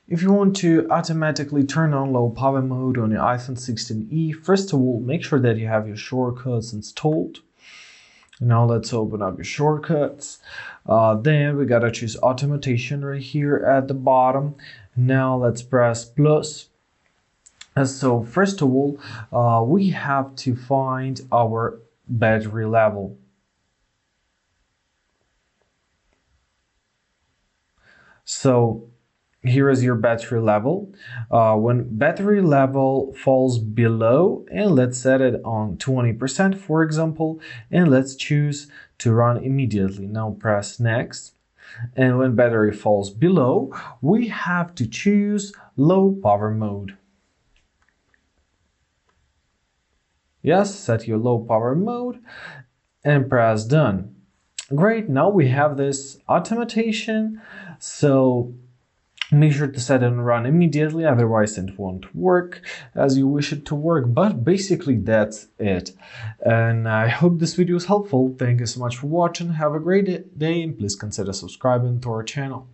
If you want to automatically turn on low power mode on your iPhone 16e, first of all, make sure that you have your shortcuts installed. Now let's open up your shortcuts. Then we gotta choose automation right here at the bottom. Now let's press plus. So first of all, we have to find our battery level. So here is your battery level. When battery level falls below, and let's set it on 20% for example, and let's choose to run immediately. Now press next. And when battery falls below, we have to choose low power mode. Yes, set your low power mode and press done. Great, now we have this automation. So make sure to set it and run immediately, otherwise it won't work as you wish it to work. But basically that's it. And I hope this video is helpful. Thank you so much for watching. Have a great day and please consider subscribing to our channel.